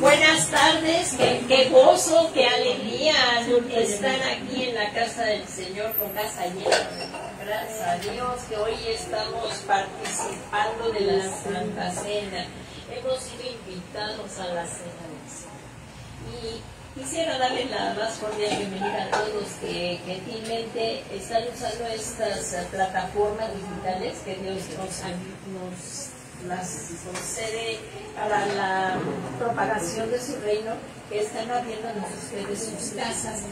Buenas tardes, qué gozo, qué alegría estar aquí en la casa del Señor con casa llena. Gracias a Dios que hoy estamos participando de la Santa Cena. Hemos sido invitados a la Cena del Señor. Y quisiera darles la más cordial bienvenida a todos que gentilmente están usando estas plataformas digitales que Dios nos las concede para la propagación de su reino, que están abriéndonos ustedes sus casas.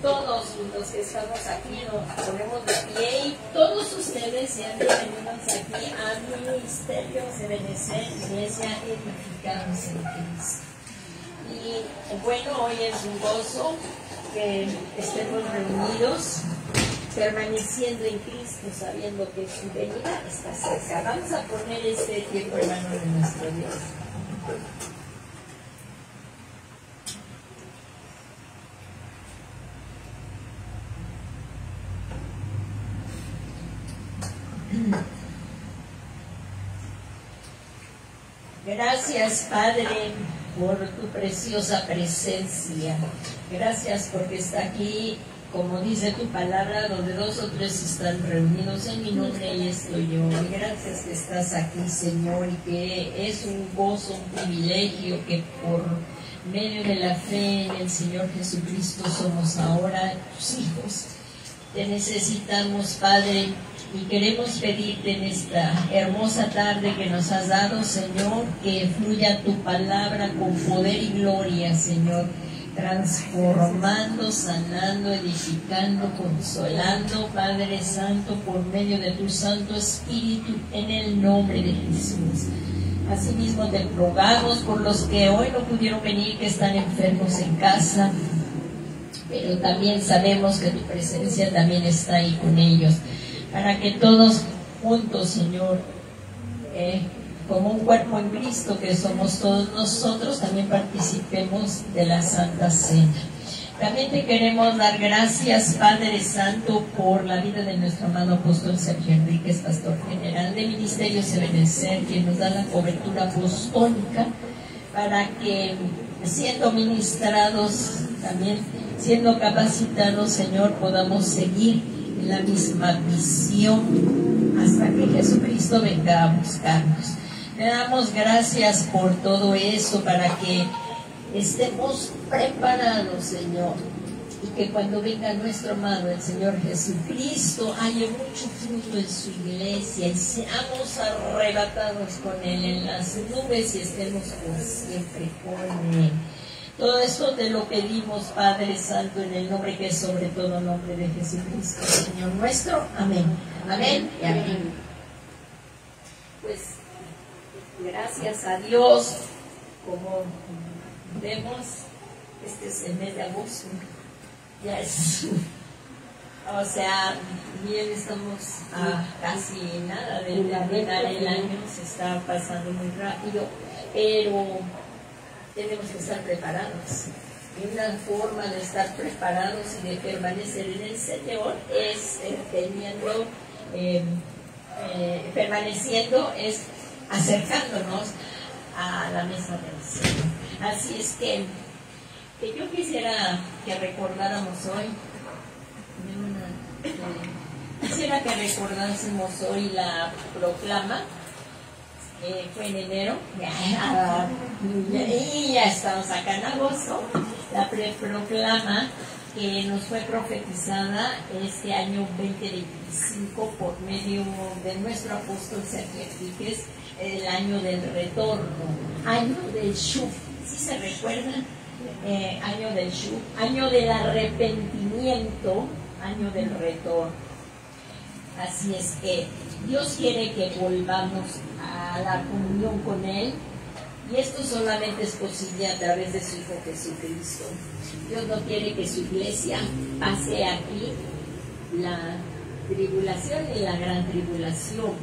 Todos los que estamos aquí nos ponemos de pie y todos ustedes sean bienvenidos aquí a Ministerio Ebenecer, Iglesia Edificados en Cristo. Y bueno, hoy es un gozo que estemos reunidos, permaneciendo en Cristo, sabiendo que su venida está cerca. Vamos a poner este tiempo en manos de nuestro Dios. Gracias, Padre, por tu preciosa presencia. Gracias porque está aquí. Como dice tu palabra, donde 2 o 3 están reunidos en mi nombre, ahí estoy yo. Y gracias que estás aquí, Señor, y que es un gozo, un privilegio que por medio de la fe en el Señor Jesucristo somos ahora tus hijos. Te necesitamos, Padre, y queremos pedirte en esta hermosa tarde que nos has dado, Señor, que fluya tu palabra con poder y gloria, Señor, transformando, sanando, edificando, consolando, Padre Santo, por medio de tu Santo Espíritu, en el nombre de Jesús. Asimismo te rogamos por los que hoy no pudieron venir, que están enfermos en casa, pero también sabemos que tu presencia también está ahí con ellos, para que todos juntos, Señor, como un cuerpo en Cristo que somos todos nosotros, también participemos de la Santa Cena. También te queremos dar gracias, Padre Santo, por la vida de nuestro amado apóstol Sergio Enríquez, pastor general de Ministerio Ebenecer, quien nos da la cobertura apostólica para que, siendo ministrados, también siendo capacitados, Señor, podamos seguir en la misma visión hasta que Jesucristo venga a buscarnos. Te damos gracias por todo eso, para que estemos preparados, Señor, y que cuando venga nuestro amado, el Señor Jesucristo, haya mucho fruto en su iglesia y seamos arrebatados con Él en las nubes y estemos por siempre con Él. Todo esto te lo pedimos, Padre Santo, en el nombre que es sobre todo nombre de Jesucristo, Señor nuestro. Amén. Amén y amén. Pues gracias a Dios, como vemos, este es el mes de agosto, ya es, o sea, bien estamos a casi nada de terminar el año, se está pasando muy rápido, pero tenemos que estar preparados. Y una forma de estar preparados y de permanecer en el Señor es permaneciendo, es acercándonos a la mesa del Señor. Así es que yo quisiera que recordáramos hoy, quisiera que recordásemos hoy la proclama. Fue en enero, y ya estamos acá en agosto, la proclama que nos fue profetizada este año 2025 por medio de nuestro apóstol Sergio Enríquez, el año del retorno, año del Shuf. ¿Sí se recuerdan? Año del Shuf, año del arrepentimiento, año del retorno. Así es que Dios quiere que volvamos a la comunión con Él, y esto solamente es posible a través de su Hijo Jesucristo. Dios no quiere que su iglesia pase aquí la tribulación y la gran tribulación,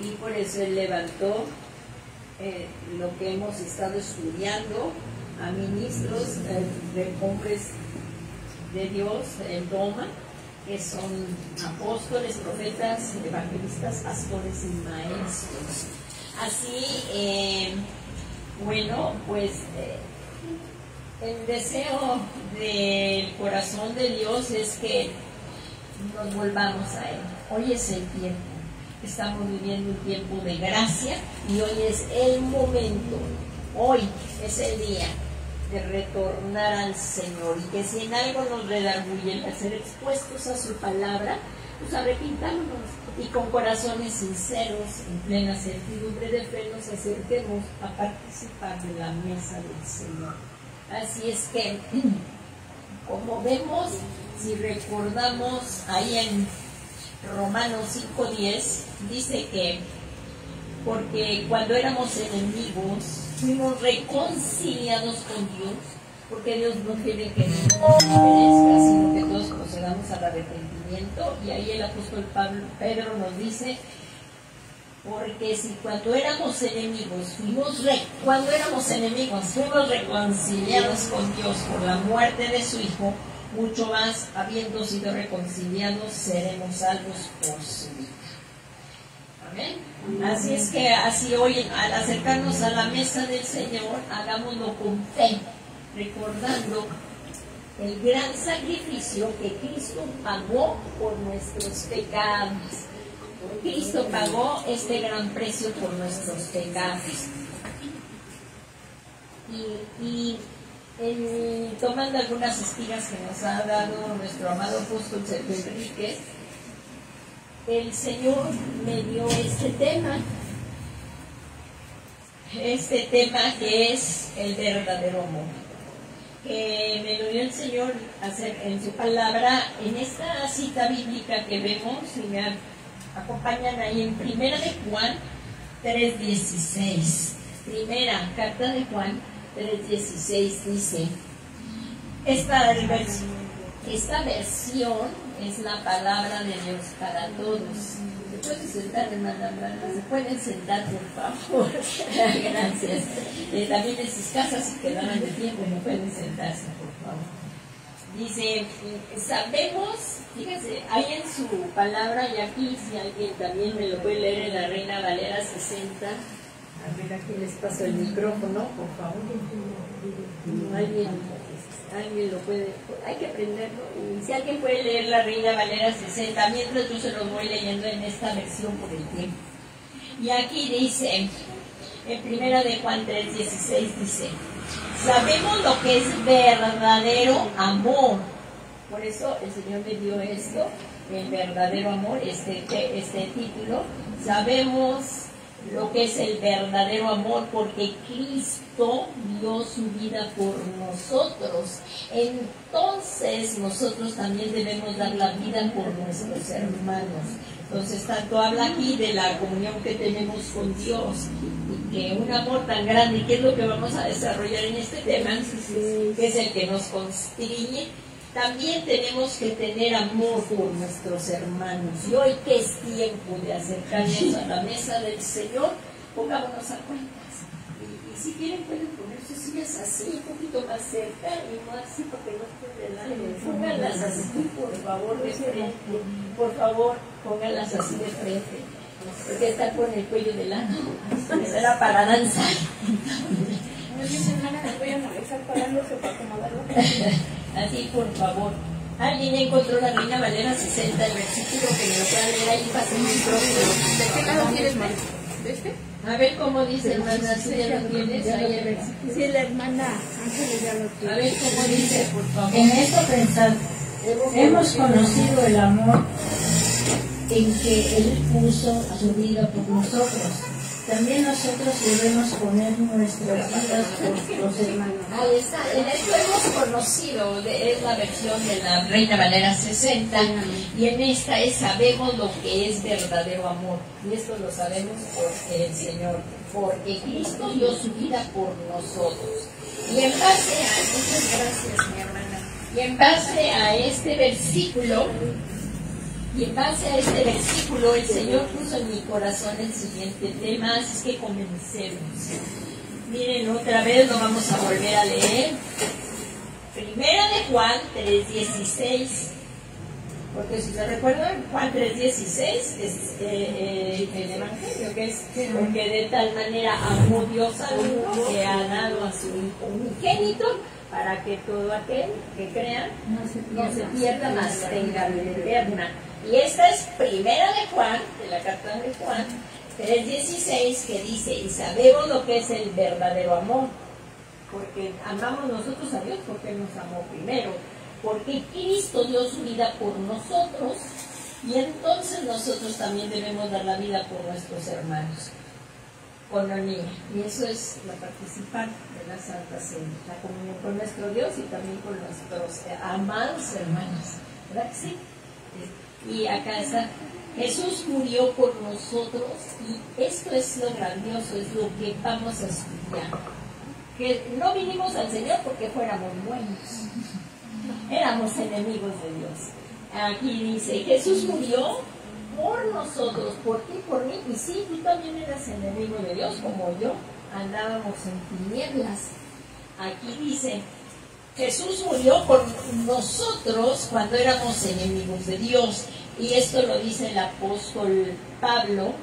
y por eso Él levantó lo que hemos estado estudiando a ministros de hombres de Dios en Roma, que son apóstoles, profetas, evangelistas, pastores y maestros. Así, bueno, pues el deseo del corazón de Dios es que nos volvamos a Él. Hoy es el tiempo. Estamos viviendo un tiempo de gracia y hoy es el momento. Hoy es el día de retornar al Señor, y que si en algo nos redarguye el ser expuestos a su palabra, pues arrepintámonos y con corazones sinceros, en plena certidumbre de fe, nos acerquemos a participar de la mesa del Señor. Así es que, como vemos, si recordamos ahí en Romanos 5:10, dice que porque cuando éramos enemigos fuimos reconciliados con Dios, porque Dios no quiere que ninguno perezca, sino que todos procedamos al arrepentimiento. Y ahí el apóstol Pedro nos dice, porque si cuando éramos enemigos fuimos reconciliados con Dios por la muerte de su Hijo, mucho más, habiendo sido reconciliados, seremos salvos por su vida. Amén. Así es que así hoy, al acercarnos a la mesa del Señor, hagámoslo con fe, recordando el gran sacrificio que Cristo pagó por nuestros pecados. Cristo pagó este gran precio por nuestros pecados. Y tomando algunas espigas que nos ha dado nuestro amado apóstol Sergio Enríquez, el Señor me dio este tema que es el verdadero amor, que me lo dio el Señor en su palabra, en esta cita bíblica que vemos, y me acompañan ahí en Primera de Juan 3:16. Primera carta de Juan 3:16 dice, esta versión es la palabra de Dios para todos. ¿Se pueden sentar, hermana Branda? ¿Se pueden sentar, por favor? Gracias. También en sus casas, si quedaran de tiempo, no pueden sentarse, por favor. Dice, sabemos, fíjense, hay en su palabra, y aquí si alguien también me lo puede leer en la Reina Valera 60. A ver, aquí les paso el micrófono, por favor. Alguien lo puede, hay que aprenderlo. Y si alguien puede leer la Reina Valera 60, mientras yo se lo voy leyendo en esta versión por el tiempo. Y aquí dice, en Primera de Juan 3:16 dice, sabemos lo que es verdadero amor. Por eso el Señor me dio esto, el verdadero amor, este título. Sabemos lo que es el verdadero amor, porque Cristo dio su vida por nosotros. Entonces nosotros también debemos dar la vida por nuestros hermanos. Entonces tanto habla aquí de la comunión que tenemos con Dios, y que un amor tan grande, y que es lo que vamos a desarrollar en este tema, que es el que nos constriñe. También tenemos que tener amor por nuestros hermanos. Y hoy que es tiempo de acercarnos a la mesa del Señor, pongámonos a cuentas. Y si quieren pueden poner sus sillas así, un poquito más cerca, y no así porque no puede dar. Pónganlas así, por favor, de frente. Por favor, pónganlas así de frente. Porque están con el cuello de lana. Era para danzar. Muy bien, hermana, les voy a molestar parándose para acomodarlo. Así, por favor. ¿Alguien ya encontró la Reina Valera 60, el versículo que me lo pueda leer ahí fácilmente? ¿De qué lado quieres, María? ¿De este? A ver cómo dice, hermana, si ya lo tienes ahí el versículo. Sí, la hermana Ángeles ya lo tiene. A ver cómo dice, por favor. En esto pensad, hemos conocido el amor en que Él puso su vida por nosotros. También nosotros debemos poner nuestras vidas por los hermanos. Ahí está, en esto hemos conocido, es la versión de la Reina Valera 60, y en esta sabemos lo que es verdadero amor, y esto lo sabemos porque el Señor, porque Cristo dio su vida por nosotros. Y en base a, muchas gracias mi hermana, y en base a este versículo, el Señor puso en mi corazón el siguiente tema, así es que comencemos. Miren, otra vez lo vamos a volver a leer. Primera de Juan 3:16. Porque si se recuerdan, Juan 3:16 es el Evangelio, que es porque de tal manera amó Dios al mundo que ha dado a su Hijo unigénito para que todo aquel que crea no se pierda, mas tenga vida eterna. Y esta es primera de Juan, de la carta de Juan 3:16, que dice, y sabemos lo que es el verdadero amor, porque amamos nosotros a Dios porque Él nos amó primero, porque Cristo dio su vida por nosotros, y entonces nosotros también debemos dar la vida por nuestros hermanos, con la niña. Y eso es la participar de la Santa Cena, la comunión con nuestro Dios y también con nuestros amados hermanos, ¿verdad que sí? Y acá está, Jesús murió por nosotros, y esto es lo grandioso, es lo que vamos a estudiar, que no vinimos al Señor porque fuéramos buenos, éramos enemigos de Dios. Aquí dice, Jesús murió por nosotros, por ti, por mí, y sí, tú también eras enemigo de Dios como yo, andábamos en tinieblas. Aquí dice, Jesús murió por nosotros cuando éramos enemigos de Dios, y esto lo dice el apóstol Pablo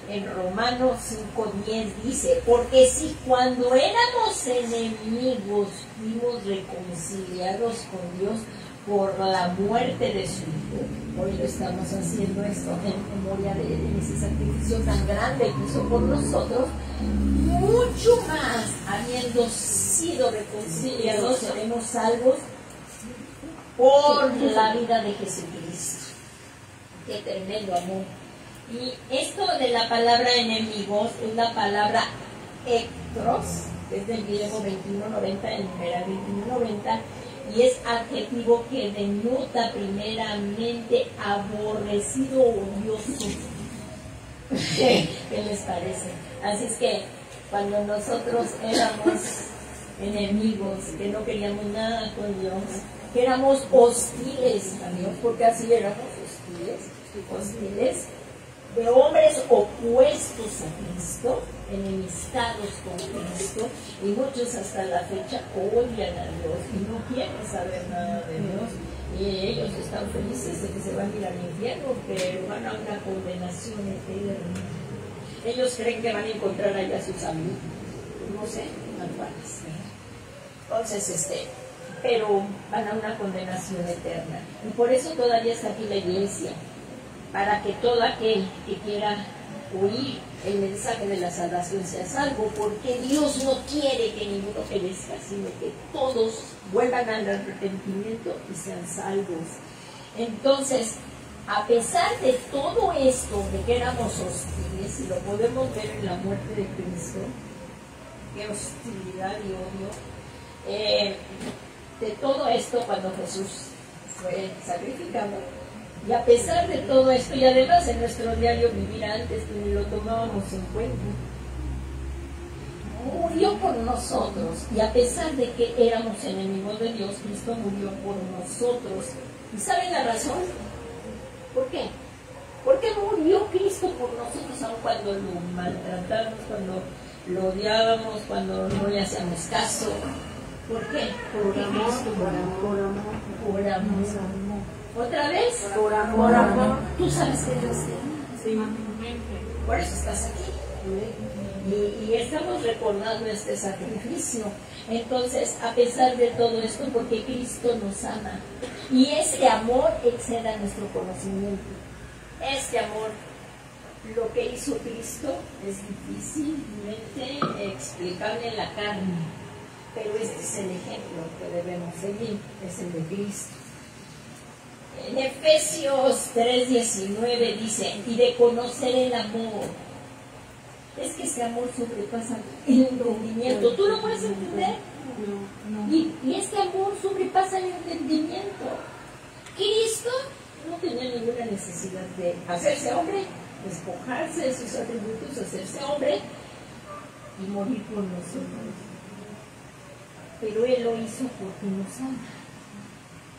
en Romanos 5:10, dice, porque si cuando éramos enemigos fuimos reconciliados con Dios por la muerte de su Hijo, hoy lo estamos haciendo esto en memoria de ese sacrificio tan grande que hizo por nosotros, mucho más, habiendo sido reconciliados, seremos salvos por la vida de Jesucristo. Qué tremendo amor. Y esto de la palabra enemigos es la palabra ectros, es del griego 2190, el numeral 2190, y es adjetivo que denota primeramente aborrecido o odioso. ¿Qué les parece? Así es que cuando nosotros éramos enemigos, que no queríamos nada con Dios, que éramos hostiles a Dios, porque así éramos hostiles, de hombres opuestos a Cristo, enemistados con Cristo, y muchos hasta la fecha odian a Dios y no quieren saber nada de Dios, y ellos están felices de que se van a ir al infierno, pero van a una condenación eterna. Ellos creen que van a encontrar allá sus amigos, no sé, malvadas. Entonces, pero van a una condenación eterna, y por eso todavía está aquí la iglesia, para que todo aquel que quiera oír el mensaje de la salvación sea salvo, porque Dios no quiere que ninguno perezca, sino que todos vuelvan al arrepentimiento y sean salvos. Entonces, a pesar de todo esto, de que éramos hostiles, y lo podemos ver en la muerte de Cristo, qué hostilidad y odio, de todo esto cuando Jesús fue sacrificado, y a pesar de todo esto, y además en nuestro diario vivir antes que ni lo tomábamos en cuenta, murió por nosotros, y a pesar de que éramos enemigos de Dios, Cristo murió por nosotros. ¿Y saben la razón? ¿Por qué? Porque murió Cristo por nosotros, aun cuando lo maltratamos, cuando lo odiábamos, cuando no le hacíamos caso. ¿Por qué? Porque Cristo murió por amor. ¿Otra vez? Por amor. ¿Tú sabes que Dios te ama? Sí. Por eso estás aquí. Y estamos recordando este sacrificio. Entonces, a pesar de todo esto, porque Cristo nos ama, y este amor exceda nuestro conocimiento. Este amor, lo que hizo Cristo, es difícilmente explicable en la carne, pero este es el ejemplo que debemos seguir, es el de Cristo. En Efesios 3:19 dice, y de conocer el amor. Es que ese amor sobrepasa el entendimiento. ¿Tú lo puedes entender? No. Y este amor sobrepasa el entendimiento. Cristo no tenía ninguna necesidad de hacerse hombre, despojarse de sus atributos, hacerse hombre y morir por nosotros. Pero Él lo hizo porque nos ama.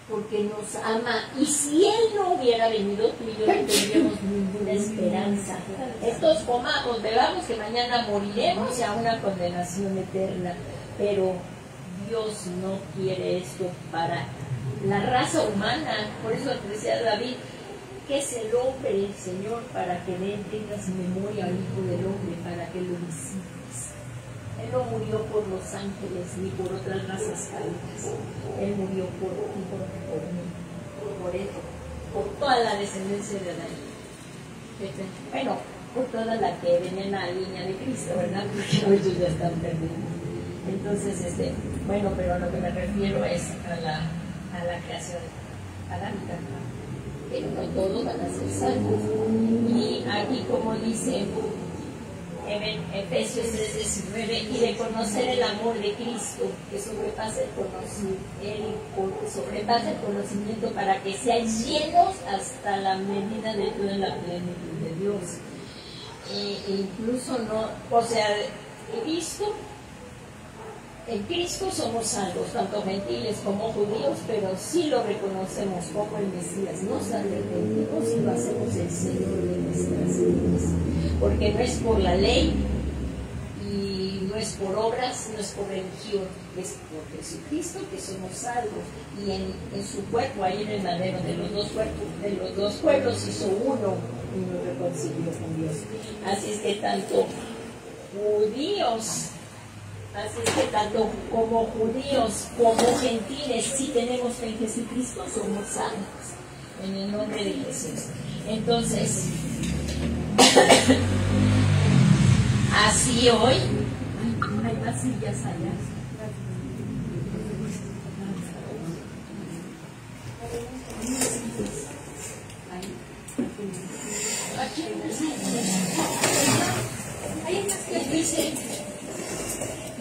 Porque nos ama, y si Él no hubiera venido, tú y yo no tendríamos ninguna esperanza. Estos comamos, bebamos, que mañana moriremos y a una condenación eterna, pero Dios no quiere esto para la raza humana. Por eso decía David, ¿qué es el hombre, Señor, para que le tengas memoria al Hijo del Hombre, para que lo visites? Él no murió por los ángeles ni por otras razas caídas. Él murió por ti, por mí, por él, por toda la descendencia de Adán. Bueno, por toda la que venía en la línea de Cristo, ¿verdad? Porque muchos ya están perdidos. Entonces, bueno, pero a lo que me refiero es a la creación adámica, pero no todos van a ser salvos. Y aquí, como dice en Efesios 3:19, y de conocer el amor de Cristo, que sobrepasa el conocimiento, para que sean llenos hasta la medida de toda la plenitud de Dios. Incluso no, o sea, en Cristo somos salvos, tanto gentiles como judíos, pero sí lo reconocemos como el Mesías. Nos arrepentimos y lo hacemos el Señor de nuestras vidas. Porque no es por la ley y no es por obras, no es por religión, es por Jesucristo que somos salvos. Y en su cuerpo, ahí en el madero de los dos pueblos hizo uno y nos reconcilió con Dios. Así es que tanto como judíos como gentiles, si tenemos fe en Jesucristo, somos salvos en el nombre de Jesús. Entonces, así hoy hay más sillas allá.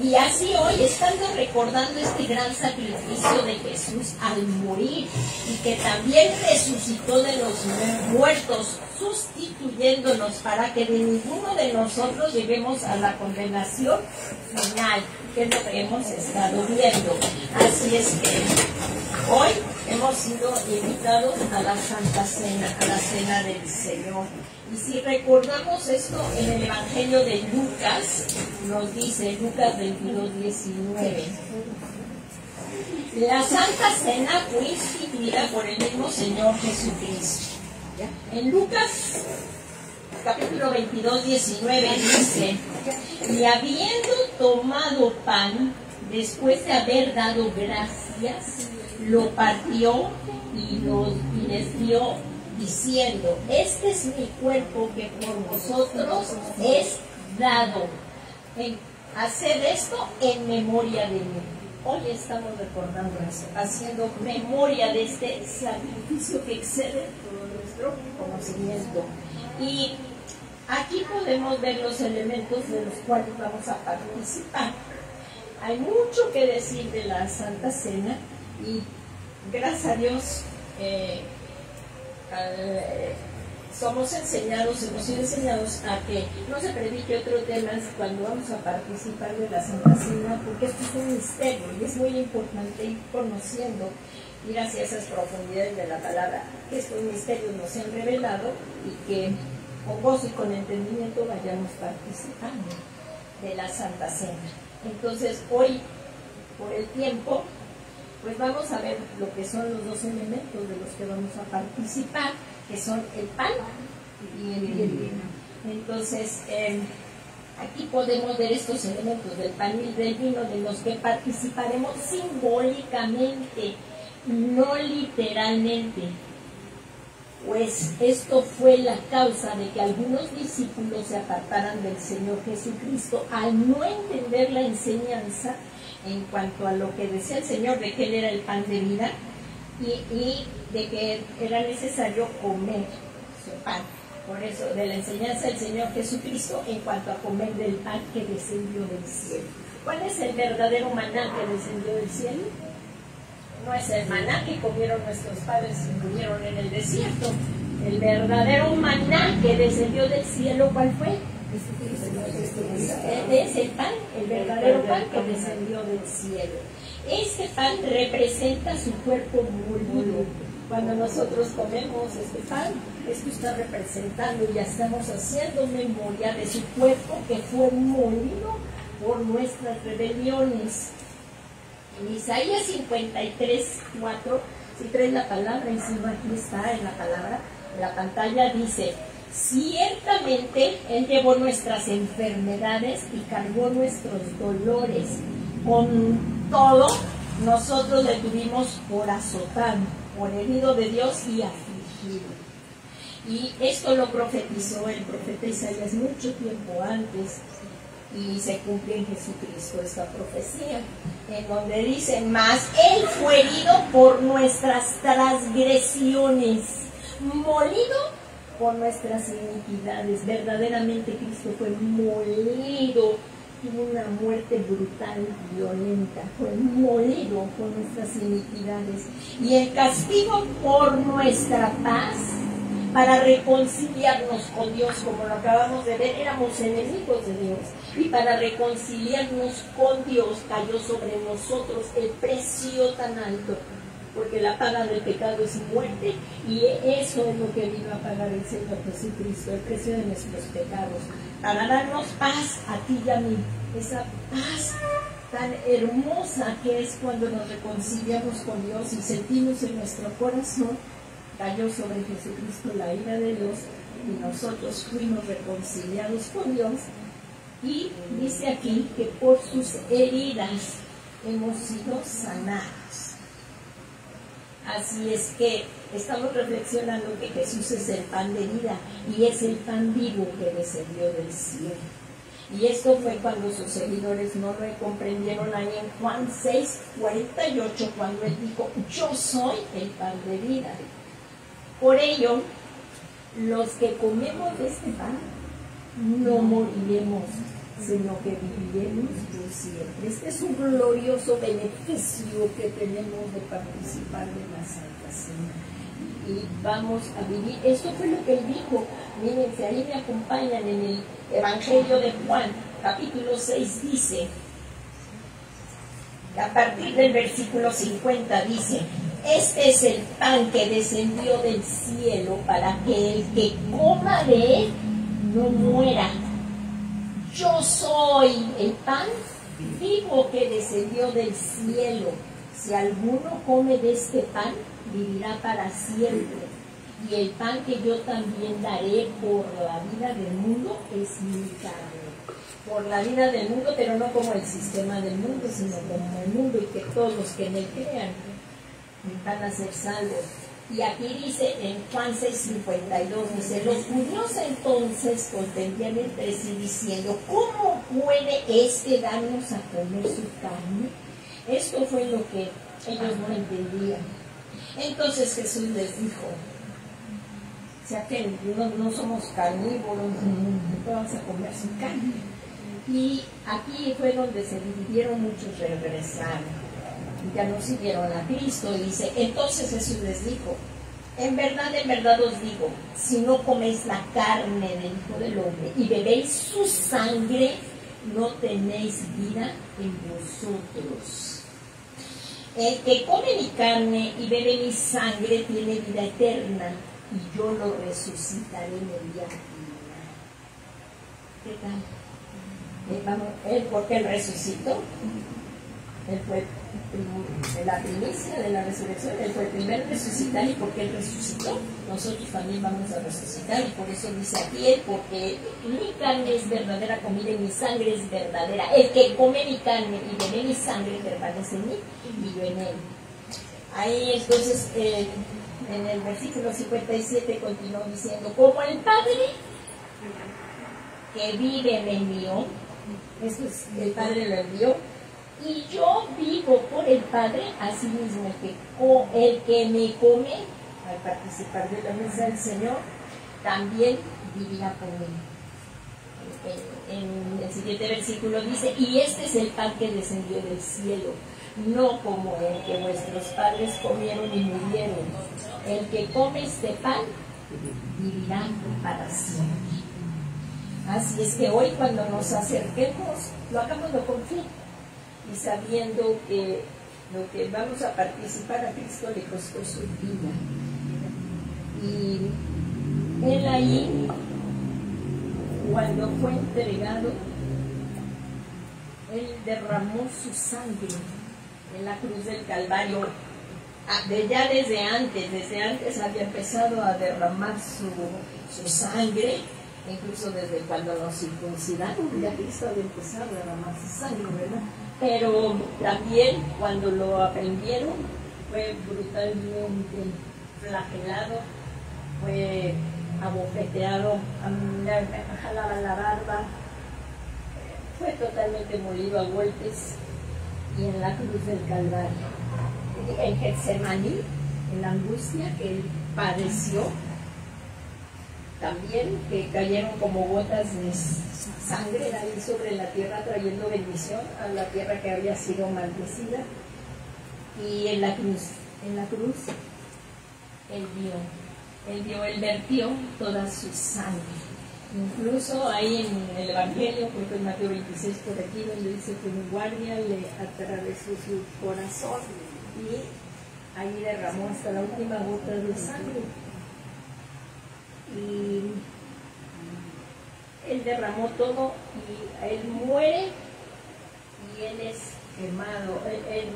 Y así hoy, estando recordando este gran sacrificio de Jesús al morir, y que también resucitó de los muertos, sustituyéndonos para que de ninguno de nosotros lleguemos a la condenación final, que es lo que hemos estado viendo. Así es que hoy hemos sido invitados a la Santa Cena, a la Cena del Señor. Y si recordamos esto en el Evangelio de Lucas, nos dice Lucas 22:19. La Santa Cena fue instituida por el mismo Señor Jesucristo. En Lucas capítulo 22:19 dice, y habiendo tomado pan, después de haber dado gracias, lo partió y les dio, diciendo, este es mi cuerpo que por vosotros es dado. Haced esto en memoria de mí. Hoy estamos recordando eso, haciendo memoria de este sacrificio que excede todo nuestro conocimiento. Y aquí podemos ver los elementos de los cuales vamos a participar. Hay mucho que decir de la Santa Cena y gracias a Dios hemos sido enseñados a que no se predique otro tema cuando vamos a participar de la Santa Cena, porque esto es un misterio y es muy importante ir conociendo, ir hacia esas profundidades de la palabra, que estos misterios nos han revelado y que con gozo y con entendimiento vayamos participando de la Santa Cena. Entonces hoy, por el tiempo, pues vamos a ver lo que son los dos elementos de los que vamos a participar, que son el pan y el vino. Entonces, aquí podemos ver estos elementos del pan y del vino, de los que participaremos simbólicamente, no literalmente. Pues esto fue la causa de que algunos discípulos se apartaran del Señor Jesucristo al no entender la enseñanza en cuanto a lo que decía el Señor, de que Él era el pan de vida y de que era necesario comer su pan. Por eso, de la enseñanza del Señor Jesucristo en cuanto a comer del pan que descendió del cielo. ¿Cuál es el verdadero maná que descendió del cielo? No es el maná que comieron nuestros padres y murieron en el desierto. El verdadero maná que descendió del cielo, ¿cuál fue? Es el pan, el verdadero pan que descendió del cielo. Este pan representa su cuerpo molido. Cuando nosotros comemos este pan, esto está representando y ya estamos haciendo memoria de su cuerpo que fue molido por nuestras rebeliones. En Isaías 53:4 Si traes la palabra encima, aquí está en la palabra, en la pantalla dice: ciertamente Él llevó nuestras enfermedades y cargó nuestros dolores. Con todo, nosotros le tuvimos por azotado, por herido de Dios y afligido. Y esto lo profetizó el profeta Isaías mucho tiempo antes, y se cumple en Jesucristo esta profecía, en donde dice: mas Él fue herido por nuestras transgresiones, molido por nuestras iniquidades. Verdaderamente Cristo fue molido, tuvo una muerte brutal, violenta, fue molido por nuestras iniquidades, y el castigo por nuestra paz, para reconciliarnos con Dios. Como lo acabamos de ver, éramos enemigos de Dios, y para reconciliarnos con Dios cayó sobre nosotros el precio tan alto, porque la paga del pecado es muerte, y eso es lo que vino a pagar el Señor Jesucristo, el precio de nuestros pecados, para darnos paz a ti y a mí, esa paz tan hermosa que es cuando nos reconciliamos con Dios y sentimos en nuestro corazón: cayó sobre Jesucristo la ira de Dios, y nosotros fuimos reconciliados con Dios. Y dice aquí que por sus heridas hemos sido sanados. Así es que estamos reflexionando que Jesús es el pan de vida, y es el pan vivo que descendió del cielo. Y esto fue cuando sus seguidores no lo comprendieron ahí en Juan 6:48, cuando Él dijo: yo soy el pan de vida. Por ello, los que comemos de este pan no moriremos, sino que viviremos por siempre. Este es un glorioso beneficio que tenemos de participar de la Santa Cena. Y vamos a vivir. Esto fue lo que Él dijo. Miren, si ahí me acompañan en el Evangelio de Juan, capítulo 6, dice, a partir del versículo 50, dice: este es el pan que descendió del cielo, para que el que coma de él no muera. Yo soy el pan vivo que descendió del cielo. Si alguno come de este pan, vivirá para siempre. Y el pan que yo también daré por la vida del mundo es mi carne. Por la vida del mundo, pero no como el sistema del mundo, sino como el mundo, y que todos los que en él crean van a ser salvos. Y aquí dice en Juan 6:52, dice: los judíos entonces contendían entre sí diciendo: ¿cómo puede este darnos a comer su carne? Esto fue lo que ellos no entendían. Entonces Jesús les dijo: o sea que no somos carnívoros, no vamos a comer su carne. Y aquí fue donde se dividieron, muchos regresaron, ya no siguieron a Cristo. Y dice: entonces Jesús les dijo: en verdad os digo, si no coméis la carne del Hijo del Hombre y bebéis su sangre, no tenéis vida en vosotros. El que come mi carne y bebe mi sangre tiene vida eterna, y yo lo resucitaré en el día final. ¿Qué tal? Él, porque Él resucitó, Él fue la primicia de la resurrección, Él fue el primer resucitar, y porque Él resucitó, nosotros también vamos a resucitar. Y por eso dice aquí Él: porque mi carne es verdadera comida y mi sangre es verdadera. El que come mi carne y bebe mi sangre permanece en mí y yo en él. Ahí entonces en el versículo 57 continuó diciendo: como el Padre que vive me envió, esto es, el Padre lo envió, y yo vivo por el Padre, así mismo el que me come, al participar de la mesa del Señor, también vivirá por mí. En el siguiente versículo dice: y este es el pan que descendió del cielo, no como el que vuestros padres comieron y murieron. El que come este pan vivirá para siempre. Así es que hoy, cuando nos acerquemos, lo hagámoslo con fe, y sabiendo que lo que vamos a participar, a Cristo le costó su vida. Y Él ahí, cuando fue entregado, Él derramó su sangre en la cruz del Calvario, ya desde antes había empezado a derramar su sangre, incluso desde cuando nos circuncidaron, ya Cristo había empezado a derramar su sangre, ¿verdad? Pero también cuando lo aprendieron fue brutalmente flagelado, fue abofeteado, jalaba la barba, fue totalmente molido a golpes y en la cruz del Calvario, en Getsemaní, en la angustia que él padeció, también que cayeron como gotas de sangre ahí sobre la tierra, trayendo bendición a la tierra que había sido maldecida. Y en la cruz él vertió toda su sangre. Incluso ahí en el Evangelio, creo que en Mateo 26 por aquí, donde dice que un guardia le atravesó su corazón y ahí derramó hasta la última gota de sangre. Y él derramó todo y él muere y él es quemado, él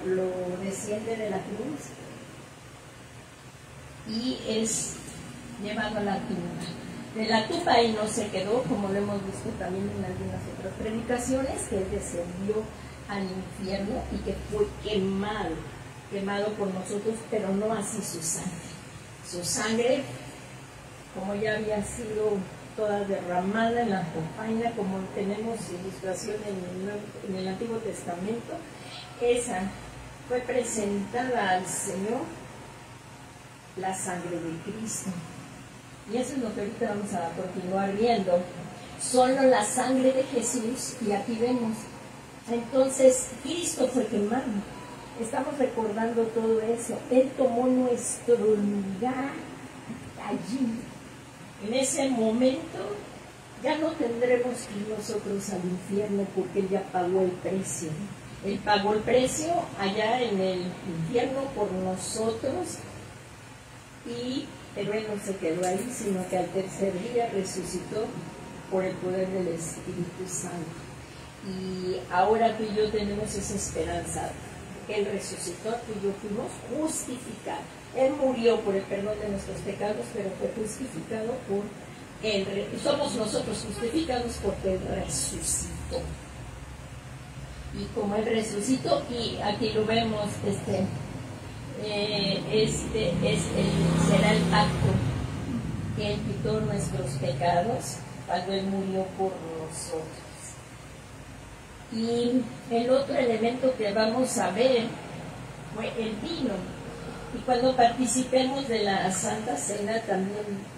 lo desciende de la cruz y es llevado a la tumba. De la tumba ahí no se quedó, como lo hemos visto también en algunas otras predicaciones, que él descendió al infierno y que fue quemado por nosotros, pero no así su sangre. Su sangre, como ya había sido toda derramada en la jofaina, como tenemos ilustración en el Antiguo Testamento, esa fue presentada al Señor, la sangre de Cristo. Y eso es lo que ahorita vamos a continuar viendo. Solo la sangre de Jesús, y aquí vemos. Entonces, Cristo fue quemado. Estamos recordando todo eso. Él tomó nuestro lugar allí. En ese momento ya no tendremos que ir nosotros al infierno porque Él ya pagó el precio. Él pagó el precio allá en el infierno por nosotros, pero Él no se quedó ahí, sino que al tercer día resucitó por el poder del Espíritu Santo. Y ahora tú y yo tenemos esa esperanza. Él resucitó, tú y yo fuimos justificados. Él murió por el perdón de nuestros pecados, pero fue justificado por Él. Somos nosotros justificados porque Él resucitó. Y como Él resucitó, y aquí lo vemos, será el pacto que Él quitó nuestros pecados cuando Él murió por nosotros. Y el otro elemento que vamos a ver fue el vino. Y cuando participemos de la Santa Cena también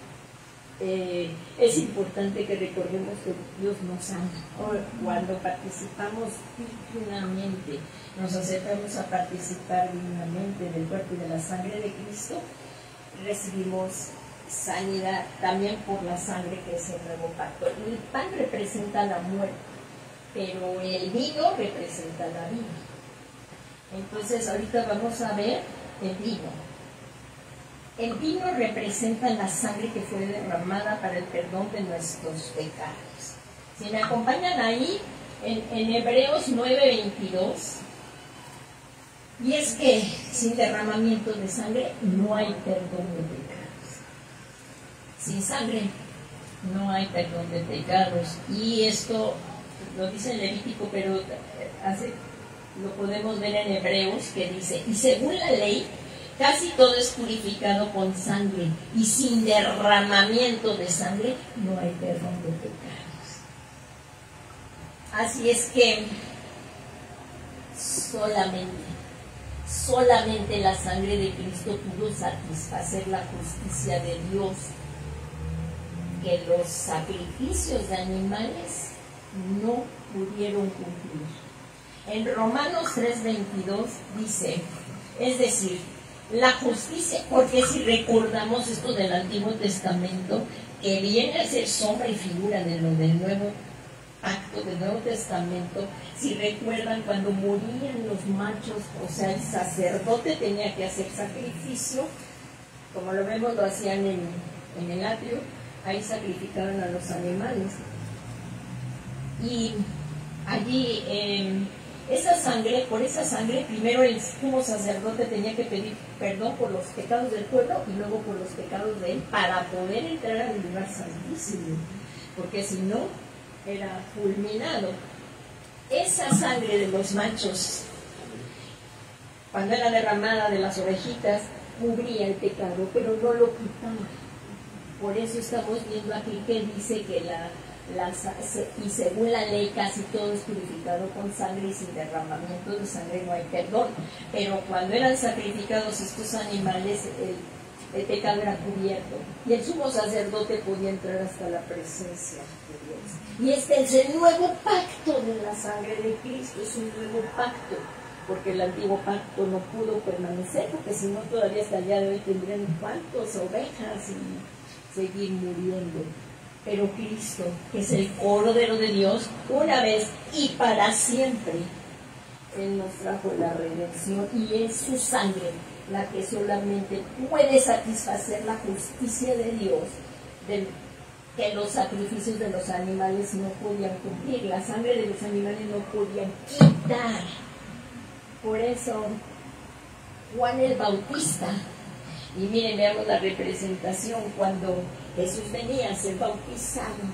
es importante que recordemos que Dios nos ama. Cuando participamos dignamente, nos acercamos a participar dignamente del cuerpo y de la sangre de Cristo, recibimos sanidad también por la sangre que es el nuevo pacto. El pan representa la muerte, pero el vino representa la vida. Entonces ahorita vamos a ver el vino. El vino representa la sangre que fue derramada para el perdón de nuestros pecados. Si me acompañan ahí, en Hebreos 9:22, y es que sin derramamiento de sangre no hay perdón de pecados. Sin sangre no hay perdón de pecados. Y esto lo dice en Levítico, pero lo podemos ver en Hebreos, que dice, y según la ley, casi todo es purificado con sangre, y sin derramamiento de sangre no hay perdón de pecados. Así es que solamente la sangre de Cristo pudo satisfacer la justicia de Dios, que los sacrificios de animales no pudieron cumplir. En Romanos 3:22 dice, es decir, la justicia, porque si recordamos esto del Antiguo Testamento, que viene a ser sombra y figura de lo del Nuevo Pacto, del Nuevo Testamento, si recuerdan cuando morían los machos, o sea, el sacerdote tenía que hacer sacrificio, como lo vemos, lo hacían en el atrio, ahí sacrificaban a los animales. Y allí Por esa sangre, primero el sumo sacerdote tenía que pedir perdón por los pecados del pueblo y luego por los pecados de él para poder entrar al lugar santísimo, porque si no, era fulminado. Esa sangre de los machos, cuando era derramada de las orejitas, cubría el pecado, pero no lo quitaba. Por eso estamos viendo aquí que dice que y según la ley casi todo es purificado con sangre y sin derramamiento de sangre no hay perdón. Pero cuando eran sacrificados estos animales, el pecado era cubierto. Y el sumo sacerdote podía entrar hasta la presencia de Dios. Y este es el nuevo pacto de la sangre de Cristo, es un nuevo pacto. Porque el antiguo pacto no pudo permanecer, porque si no todavía hasta el día de hoy tendrían cuantos ovejas y seguir muriendo. Pero Cristo, que es el Cordero de Dios, una vez y para siempre, Él nos trajo la redención y es su sangre la que solamente puede satisfacer la justicia de Dios, que los sacrificios de los animales no podían cumplir, la sangre de los animales no podían quitar. Por eso, Juan el Bautista, y miren, veamos la representación cuando Jesús venía a ser bautizado.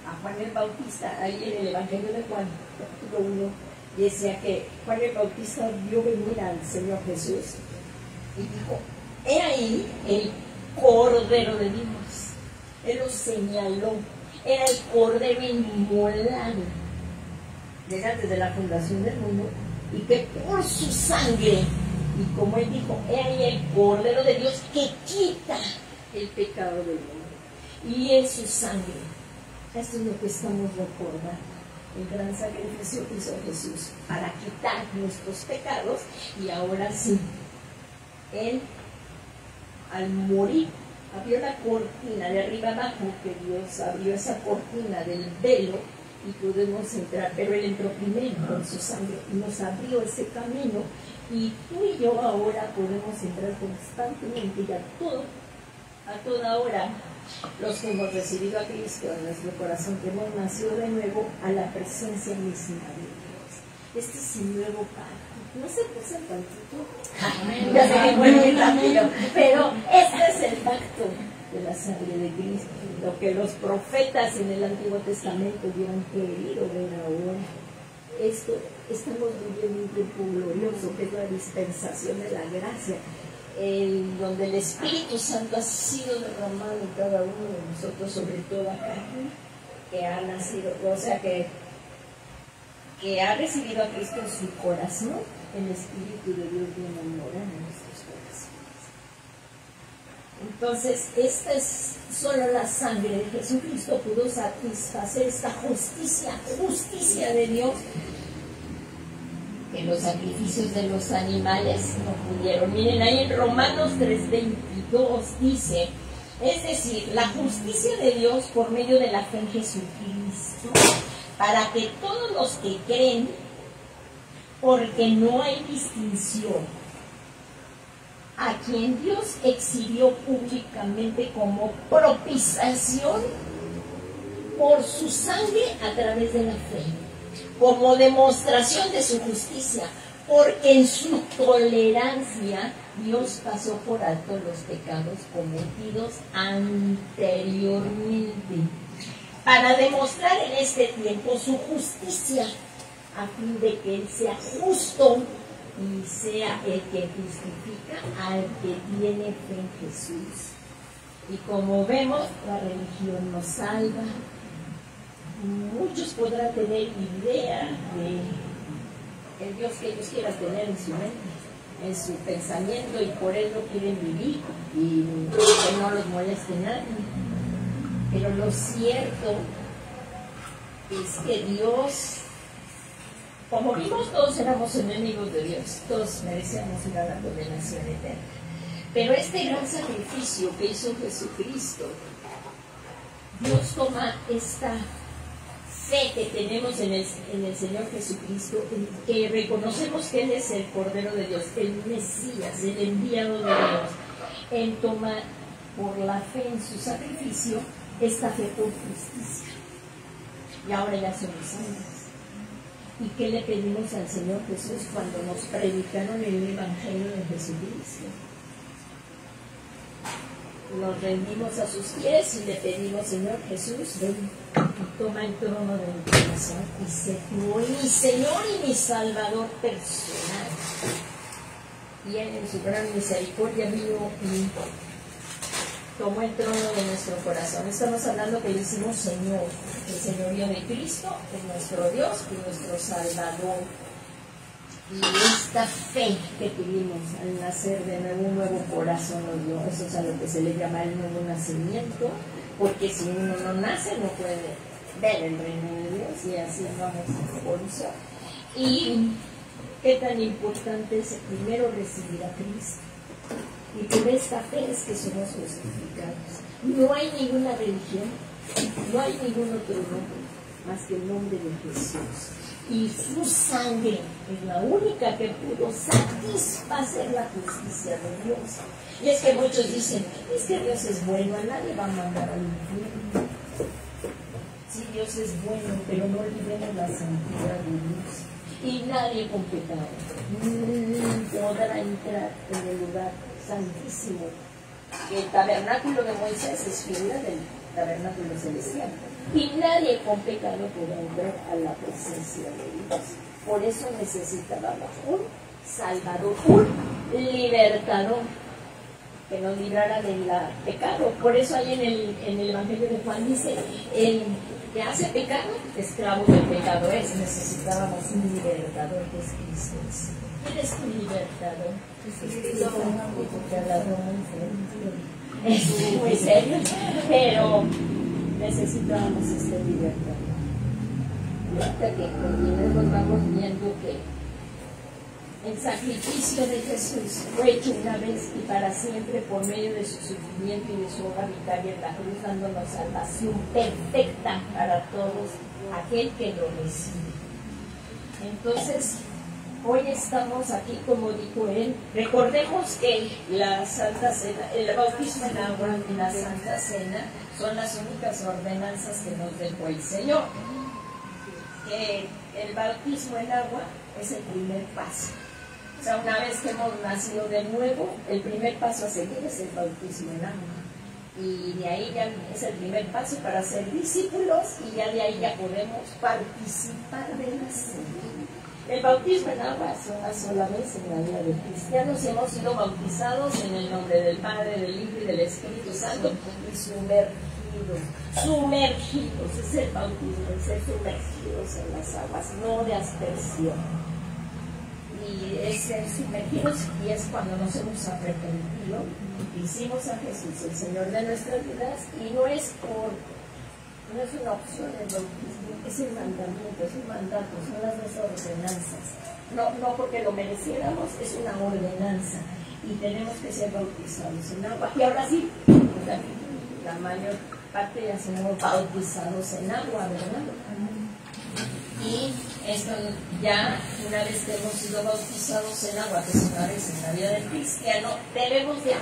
A Juan el Bautista, ahí en el Evangelio de Juan, capítulo 1, decía que Juan el Bautista vio venir al Señor Jesús y dijo, he ahí el Cordero de Dios. Él lo señaló, era el Cordero inmolado desde antes de la fundación del mundo, y que por su sangre, y como él dijo, he ahí el Cordero de Dios que quita el pecado del mundo, y es su sangre. Esto es lo que estamos recordando, el gran sacrificio que hizo Jesús para quitar nuestros pecados. Y ahora sí, Él al morir abrió la cortina de arriba abajo, que Dios abrió esa cortina del velo y podemos entrar, pero Él entró primero con su sangre y nos abrió ese camino, y tú y yo ahora podemos entrar constantemente y a toda hora, los que hemos recibido a Cristo en nuestro corazón, que hemos nacido de nuevo, a la presencia misma de Dios. Este es el nuevo pacto. No se puse tantito, ya sé que fue muy rápido, pero este es el pacto de la sangre de Cristo, lo que los profetas en el Antiguo Testamento hubieran querido ver ahora. Estamos viviendo un tiempo glorioso, que es la dispensación de la gracia, donde el Espíritu Santo ha sido derramado en cada uno de nosotros, sobre toda carne que ha nacido, o sea, que ha recibido a Cristo en su corazón. El Espíritu de Dios viene a morar en nuestros corazones. Entonces, esta es solo la sangre de Jesucristo pudo satisfacer esta justicia de Dios, que los sacrificios de los animales no pudieron. Miren, ahí en Romanos 3:22 dice, es decir, la justicia de Dios por medio de la fe en Jesucristo, para que todos los que creen, porque no hay distinción, a quien Dios exhibió públicamente como propiciación por su sangre a través de la fe, como demostración de su justicia, porque en su tolerancia Dios pasó por alto los pecados cometidos anteriormente, para demostrar en este tiempo su justicia, a fin de que Él sea justo y sea el que justifica al que tiene fe en Jesús. Y como vemos, la religión nos salva. Muchos podrán tener idea de el Dios que ellos quieran tener en su mente, en su pensamiento, y por Él no quieren vivir y que no los moleste nadie. Pero lo cierto es que Dios, como vimos, todos éramos enemigos de Dios, todos merecíamos ir a la condenación eterna. Pero este gran sacrificio que hizo Jesucristo, Dios toma esta fe que tenemos en el Señor Jesucristo, en que reconocemos que Él es el Cordero de Dios, el Mesías, el enviado de Dios. Él toma por la fe en su sacrificio esta fe por justicia. Y ahora ya somos santos. ¿Y qué le pedimos al Señor Jesús cuando nos predicaron el Evangelio de Jesucristo? Nos rendimos a sus pies y le pedimos, Señor Jesús, ven y toma el trono de mi corazón y sé tú mi Señor y mi Salvador personal. Y Él en su gran misericordia vino y tomó el trono de nuestro corazón. Estamos hablando que le hicimos Señor. El señorío de Cristo es nuestro Dios y nuestro Salvador. Y esta fe que tuvimos al nacer de nuevo, un nuevo corazón nos dio. Eso es a lo que se le llama el nuevo nacimiento, porque si uno no nace no puede ver el reino de Dios, y así vamos por eso. Y qué tan importante es primero recibir a Cristo. Y por esta fe es que somos justificados. No hay ninguna religión, no hay ningún otro nombre más que el nombre de Jesús. Y su sangre es la única que pudo satisfacer la justicia de Dios. Y es que muchos dicen, es que Dios es bueno, a nadie va a mandar al infierno. Sí, Dios es bueno, pero no olvidemos la santidad de Dios. Y nadie con pecado podrá entrar en el lugar santísimo. El tabernáculo de Moisés es figura del tabernáculo celestial. Y nadie con pecado podrá entrar a la presencia de Dios. Por eso necesitábamos un Salvador, un libertador que nos librara del pecado. Por eso ahí en el Evangelio de Juan dice, el que hace pecado, esclavo del pecado es. Necesitábamos un libertador que es Cristo. ¿Quién es tu libertador? Es muy serio, pero necesitábamos este libertador. Hasta que continuemos vamos viendo que el sacrificio de Jesús fue hecho una vez y para siempre por medio de su sufrimiento y de su obra vicaria en la cruz, dándonos salvación perfecta para todos aquel que lo recibe. Entonces, hoy estamos aquí, como dijo él. Recordemos que la Santa Cena, el bautismo en agua y la Santa Cena son las únicas ordenanzas que nos dejó el Señor. El bautismo en agua es el primer paso. O sea, una vez que hemos nacido de nuevo, el primer paso a seguir es el bautismo en agua. Y de ahí ya es el primer paso para ser discípulos, y ya de ahí ya podemos participar de la cena. El bautismo en agua es una sola vez en la vida de cristianos, y hemos sido bautizados en el nombre del Padre, del Hijo y del Espíritu Santo, y sumergidos, es el bautismo, es ser sumergidos en las aguas, no de aspersión. Y es ser sumergidos, y es cuando nos hemos arrepentido, hicimos a Jesús el Señor de nuestras vidas, y no es una opción el bautismo, es un mandamiento, es un mandato, son las dos ordenanzas. No porque lo mereciéramos, es una ordenanza, y tenemos que ser bautizados en agua. Y ahora sí, la mayor parte ya somos bautizados en agua, ¿verdad? Y esto ya, una vez que hemos sido bautizados en agua, que es una vez en la vida del cristiano, debemos de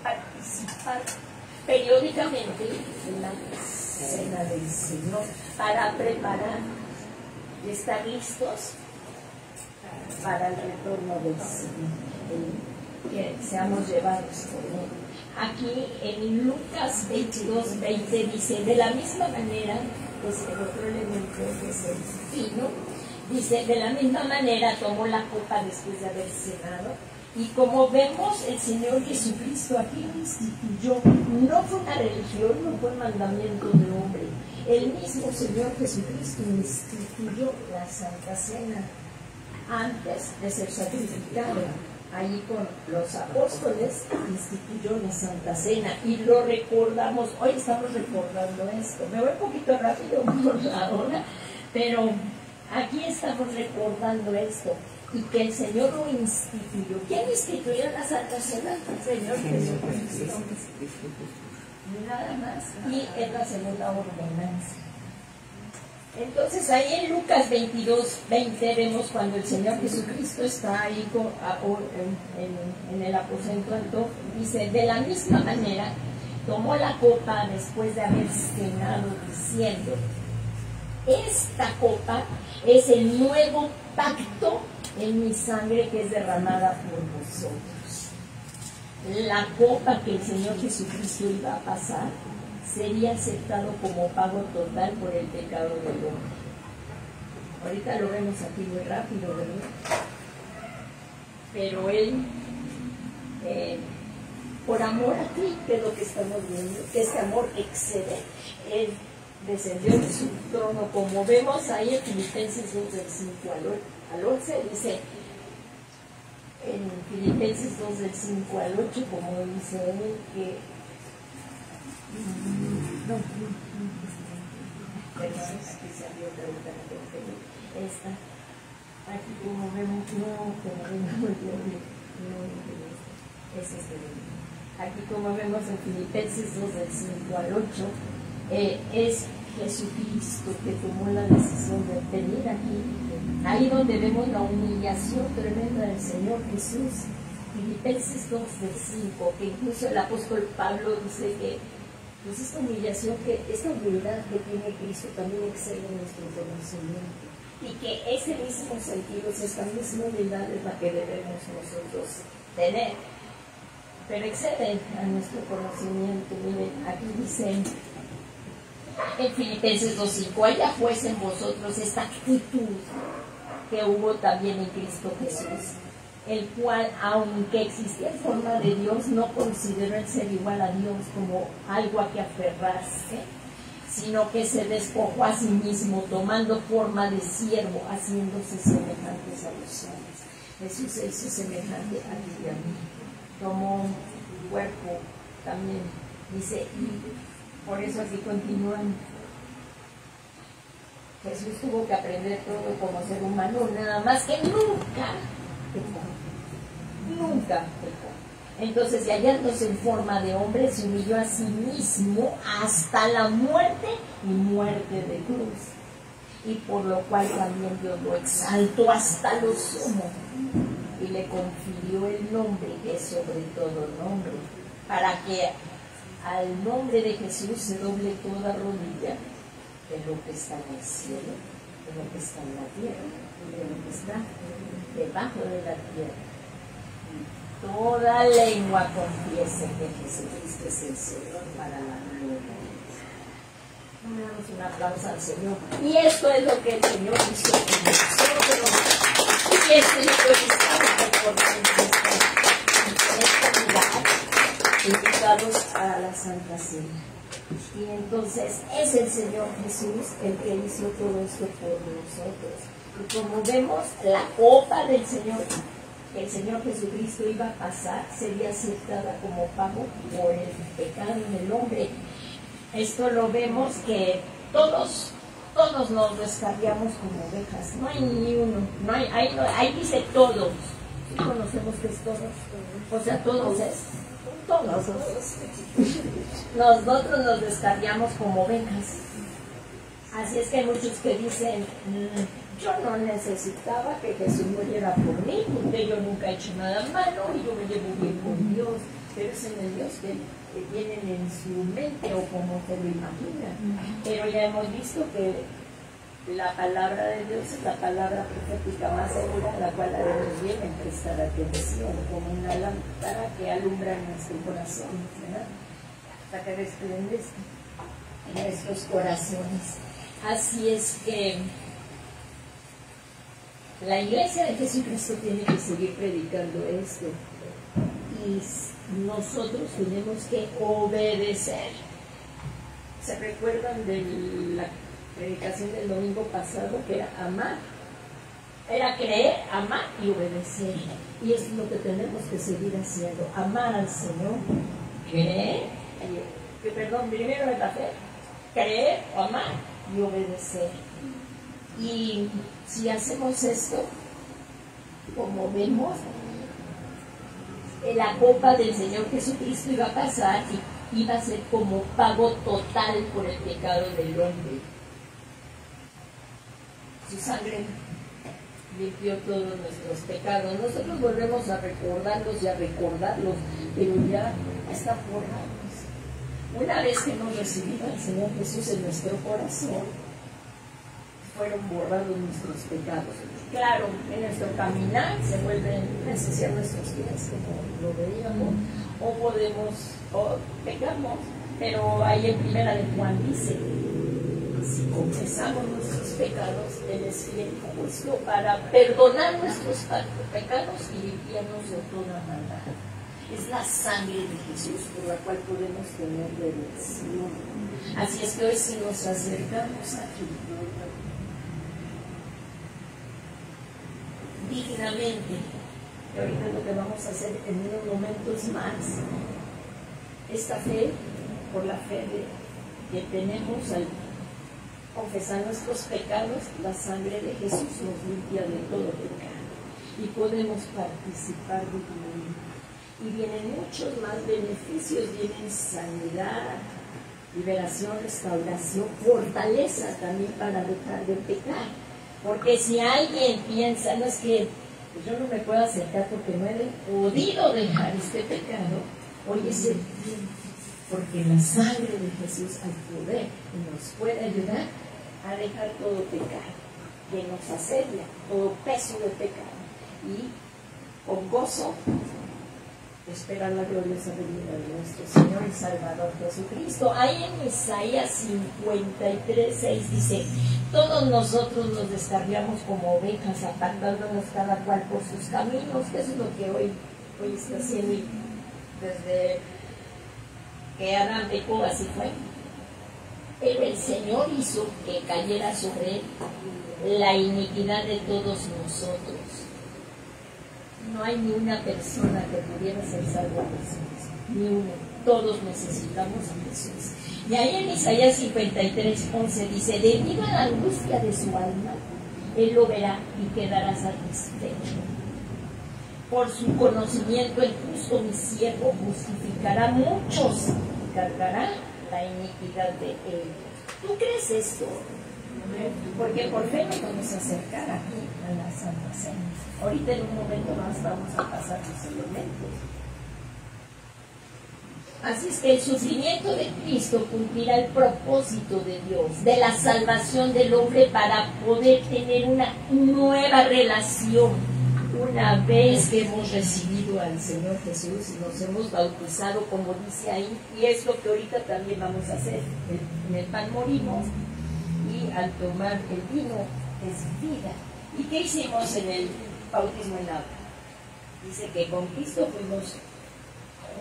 participar periódicamente en la Cena del Señor para preparar y estar listos para el retorno del Señor, que seamos llevados por él. Aquí en Lucas 22:20 dice, de la misma manera, pues el otro elemento que es el vino, dice, de la misma manera tomó la copa después de haber cenado. Y como vemos, el Señor Jesucristo aquí instituyó, no fue una religión, no fue un mandamiento de hombre. El mismo Señor Jesucristo instituyó la Santa Cena antes de ser sacrificado. Allí con los apóstoles instituyó la Santa Cena y lo recordamos. Hoy estamos recordando esto. Me voy un poquito rápido por la hora, pero aquí estamos recordando esto. Y que el Señor lo instituyó. ¿Quién instituyó la Santa Cena? El Señor Jesucristo. Nada más. Y es la segunda ordenanza. Entonces ahí en Lucas 22:20 vemos cuando el Señor Jesucristo está ahí en el aposento alto, dice, de la misma manera tomó la copa después de haber cenado, diciendo, esta copa es el nuevo pacto en mi sangre que es derramada por vosotros. La copa que el Señor Jesucristo iba a pasar sería aceptado como pago total por el pecado del hombre. Ahorita lo vemos aquí muy rápido, ¿verdad? Pero Él, por amor a ti, que es lo que estamos viendo, que este amor excede, Él descendió de su trono, como vemos ahí en Filipenses 2 del 5 al 11, dice, en Filipenses 2 del 5 al 8, como dice él, que perdón, aquí salió otra vez esta, aquí como vemos, aquí como vemos en Filipenses 2 del 5 al 8, es Jesucristo que tomó la decisión de venir aquí, ahí donde vemos la humillación tremenda del Señor Jesús. Filipenses 2 del 5, que incluso el apóstol Pablo dice que pues esta humillación, esta humildad que tiene Cristo también excede nuestro conocimiento, y que ese mismo sentido, esta misma humildad es la que debemos nosotros tener, pero excede a nuestro conocimiento. Miren, aquí dice en Filipenses 2:5, haya pues en vosotros esta actitud que hubo también en Cristo Jesús, el cual, aunque existía en forma de Dios, no consideró el ser igual a Dios como algo a que aferrarse, sino que se despojó a sí mismo, tomando forma de siervo, haciéndose semejantes a los hombres. Jesús se hizo semejante a ti y a mí, tomó un cuerpo también, dice, y por eso así continúan. Jesús tuvo que aprender todo como ser humano, nada más que nunca pecó. Nunca pecó. Entonces, y hallándose en forma de hombre, se humilló a sí mismo hasta la muerte y muerte de cruz. Y por lo cual también Dios lo exaltó hasta lo sumo y le confirió el nombre que es sobre todo nombre, para que al nombre de Jesús se doble toda rodilla de lo que está en el cielo, de lo que está en la tierra y de lo que está debajo de la tierra. Y toda lengua confiese que Jesucristo es el Señor, para la gloria de Dios. Damos un aplauso al Señor. Y esto es lo que el Señor hizo con nosotros. Y esto es lo que estamos recordando en este lugar, invitados a la Santa Cena. Y entonces es el Señor Jesús el que hizo todo esto por nosotros. Y como vemos, la copa del Señor, que el Señor Jesucristo iba a pasar, sería aceptada como pago por el pecado en el hombre. Esto lo vemos que todos nos descarriamos como ovejas. No hay ni uno. No hay, ahí dice todos. ¿Sí conocemos que es todos? O sea, todos es todos. Nosotros nos descarriamos como ovejas. Así es que hay muchos que dicen, yo no necesitaba que Jesús muriera por mí, porque yo nunca he hecho nada malo y yo me llevo bien con Dios. Pero es en el Dios que tienen en su mente o como se lo imaginan. Pero ya hemos visto que la palabra de Dios es la palabra profética más segura, a la cual debemos bien en prestar atención, como una lámpara que alumbra nuestro corazón, ¿verdad? Hasta que resplandezca en nuestros corazones. Así es que la iglesia de Jesucristo tiene que seguir predicando esto, y nosotros tenemos que obedecer. ¿Se recuerdan de la predicación del domingo pasado? Que era amar, era creer, amar y obedecer. Y eso es lo que tenemos que seguir haciendo: amar al Señor, creer, primero es la fe, creer, amar y obedecer. Y si hacemos esto, como vemos, la copa del Señor Jesucristo iba a pasar y iba a ser como pago total por el pecado del hombre. Su sangre limpió todos nuestros pecados. Nosotros volvemos a recordarlos y a recordarlos, pero ya está forrados. Una vez que hemos recibido al Señor Jesús en nuestro corazón, fueron borrados nuestros pecados. Claro, en nuestro caminar se vuelven necesidad nuestros pies, como lo veíamos, o pecamos, pero ahí en Primera de Juan dice, si confesamos nuestros pecados, Él es fiel y justo para perdonar nuestros pecados y limpiarnos de toda maldad. Es la sangre de Jesús por la cual podemos tener redención. Así es que hoy si nos acercamos a Cristo dignamente, y ahorita es lo que vamos a hacer en unos momentos más, esta fe, por la fe que tenemos al confesar nuestros pecados, la sangre de Jesús nos limpia de todo pecado y podemos participar dignamente. Y vienen muchos más beneficios, vienen sanidad, liberación, restauración, fortaleza también para dejar de pecar. Porque si alguien piensa, no es que pues yo no me puedo acercar porque no he podido dejar este pecado, hoy es el tiempo, porque la sangre de Jesús al poder nos puede ayudar a dejar todo pecado, que nos asedia, todo peso de pecado, y con gozo esperar la gloriosa venida de nuestro Señor y Salvador Jesucristo. Ahí en Isaías 53:6 dice, todos nosotros nos descarriamos como ovejas, apartándonos cada cual por sus caminos, que eso es lo que hoy está haciendo, y desde que Adán pecó así fue. Pero el Señor hizo que cayera sobre él la iniquidad de todos nosotros. No hay ni una persona que pudiera ser salva de Jesús, ni uno. Todos necesitamos a Jesús. Y ahí en Isaías 53:11 dice, debido a la angustia de su alma, Él lo verá y quedará satisfecho. Por su conocimiento el justo mi siervo justificará a muchos y cargará la iniquidad de ellos. ¿Tú crees esto? Porque por fe nos vamos a acercar aquí a la Santa Cena. Ahorita en un momento más vamos a pasar los elementos. Así es que el sufrimiento de Cristo cumplirá el propósito de Dios, de la salvación del hombre para poder tener una nueva relación. Una vez que hemos recibido al Señor Jesús y nos hemos bautizado, como dice ahí, y es lo que ahorita también vamos a hacer. En el pan morimos y al tomar el vino es vida. ¿Y qué hicimos en el bautismo en agua? Dice que con Cristo fuimos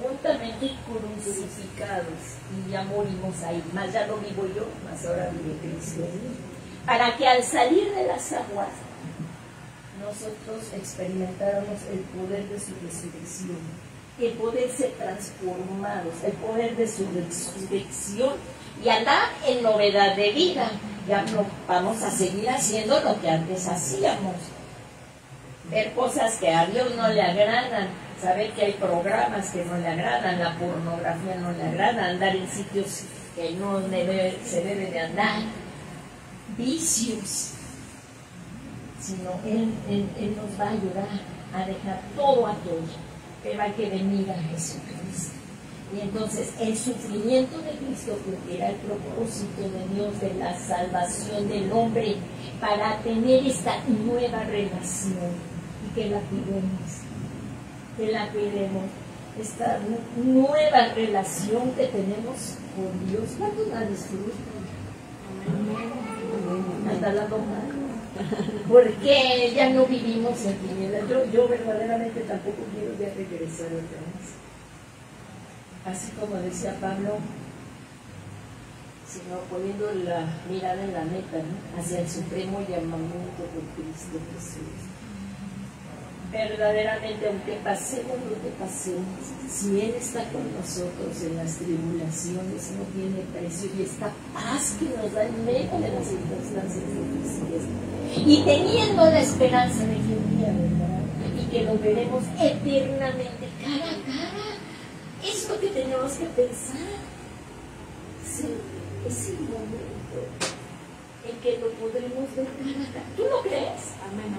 juntamente crucificados y ya morimos ahí. Más ya no vivo yo, más ahora vive Cristo en mí. Para que al salir de las aguas nosotros experimentáramos el poder de su resurrección, el poder ser transformados, el poder de su resurrección y andar en novedad de vida. Ya no vamos a seguir haciendo lo que antes hacíamos, ver cosas que a Dios no le agradan, saber que hay programas que no le agradan, la pornografía no le agrada, andar en sitios que no se debe de andar, vicios, sino Él nos va a ayudar a dejar todo aquello, pero hay que venir a Jesucristo. Y entonces el sufrimiento de Cristo cumplirá el propósito de Dios de la salvación del hombre para tener esta nueva relación y que la cuidemos, esta nueva relación que tenemos con Dios. ¿Cuántos la disfrutan? Hasta la mano. Porque ya no vivimos en tinieblas. Yo verdaderamente tampoco quiero ya regresar otra vez. Así como decía Pablo, sino poniendo la mirada en la meta, ¿no? Hacia el supremo llamamiento de Cristo Jesús. Verdaderamente, aunque pasemos lo que pasemos, si Él está con nosotros en las tribulaciones, no tiene precio, y esta paz que nos da en medio de las circunstancias difíciles, y teniendo la esperanza de que un día vendrá y que lo veremos eternamente cara a cara. Es lo que tenemos que pensar. Sí, es el momento en que lo podremos ver cara a cara. ¿Tú lo crees? Amén.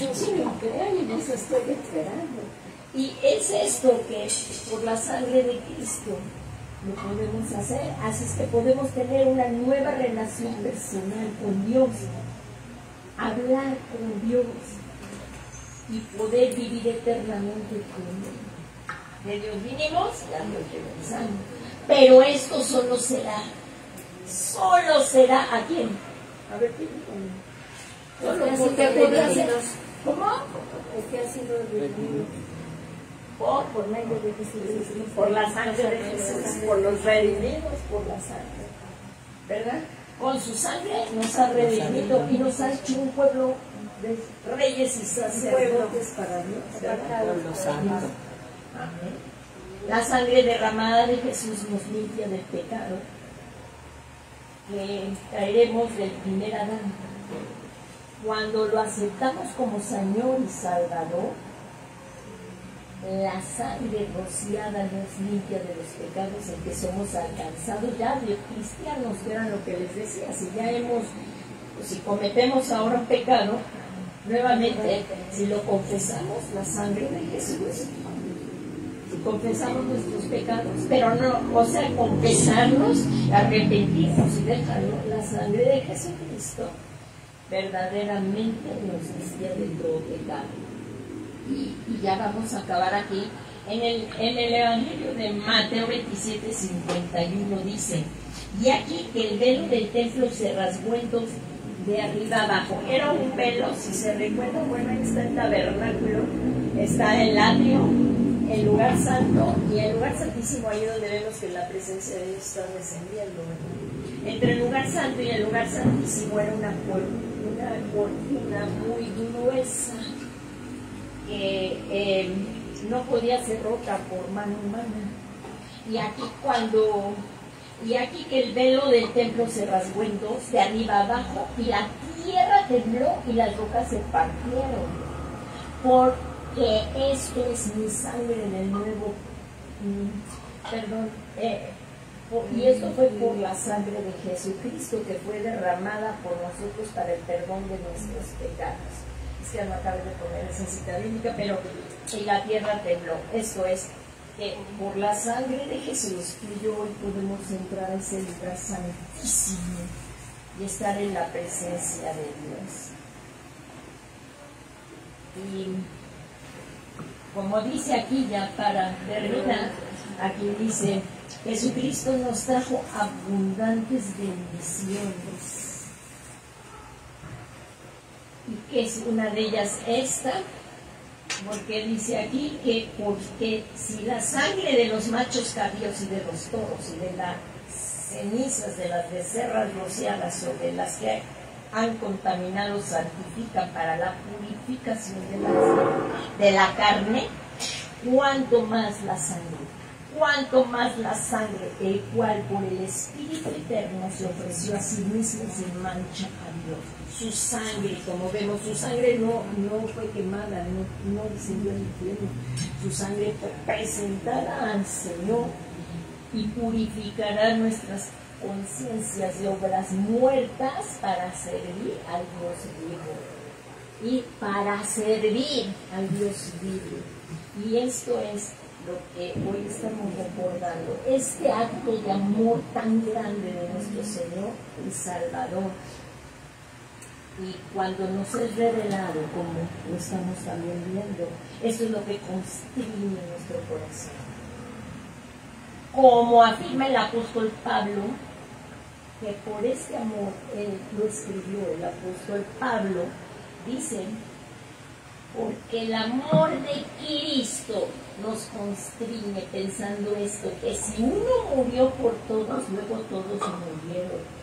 Yo sí lo creo y eso estoy esperando. Y es esto que por la sangre de Cristo lo podemos hacer. Así es que podemos tener una nueva relación personal con Dios, hablar con Dios y poder vivir eternamente con Él. De Dios vinimos y a Dios regresamos. Pero esto solo será ¿a quién? A ver, solo porque podrá ser. ¿Cómo? Es que ha sido redimido Por medio de Jesús, por la sangre de Jesús, por los redimidos, por la sangre, ¿verdad? Con su sangre nos ha redimido y nos ha hecho un pueblo de reyes y sacerdotes para Dios, ¿verdad? Pueblo santo. Amén. La sangre derramada de Jesús nos limpia del pecado que traeremos del primer Adán. Cuando lo aceptamos como Señor y Salvador, la sangre rociada nos limpia de los pecados en que somos alcanzados ya de cristianos, que era lo que les decía. Si cometemos ahora un pecado, nuevamente, si lo confesamos, la sangre de Jesús, si confesamos nuestros pecados, pero no, o sea, confesarnos, arrepentirnos y dejarlo, la sangre de Jesucristo verdaderamente nos limpia de todo pecado. Y ya vamos a acabar aquí. En el Evangelio de Mateo 27:51 dice: y aquí que el velo del templo se rasgó entonces de arriba abajo. Era un velo, si se recuerda, bueno, ahí está el tabernáculo, está el atrio, el lugar santo y el lugar santísimo, ahí donde vemos que la presencia de Dios está descendiendo, ¿verdad? Entre el lugar santo y el lugar santísimo era una cortina muy gruesa que no podía ser rota por mano humana. Y aquí que el velo del templo se rasgó en dos, de arriba abajo, y la tierra tembló y las rocas se partieron, porque esto es mi sangre en el nuevo, y esto fue por la sangre de Jesucristo, que fue derramada por nosotros para el perdón de nuestros pecados. Es que no acabé de poner esa cita bíblica, pero y la tierra tembló. Esto es que por la sangre de Jesús tú y yo hoy podemos entrar a ese lugar santísimo y estar en la presencia de Dios. Y como dice aquí, ya para terminar, aquí dice: Jesucristo nos trajo abundantes bendiciones. ¿Y qué es una de ellas esta? Porque dice aquí que porque si la sangre de los machos cabríos y de los toros y de las cenizas de las becerras rociadas sobre las que han contaminado santifican para la purificación de la carne, cuánto más la sangre, el cual por el Espíritu Eterno se ofreció a sí mismo sin mancha a Dios. Su sangre, como vemos, su sangre no fue quemada, no descendió al infierno. Su sangre fue presentada al Señor y purificará nuestras conciencias de obras muertas para servir al Dios vivo. Y para servir al Dios vivo. Y esto es lo que hoy estamos recordando, este acto de amor tan grande de nuestro Señor y Salvador. Y cuando nos es revelado, como lo estamos también viendo, eso es lo que constriñe nuestro corazón. Como afirma el apóstol Pablo, que por este amor, él lo escribió el apóstol Pablo, dice: porque el amor de Cristo nos constriñe, pensando esto, que si uno murió por todos, luego todos murieron.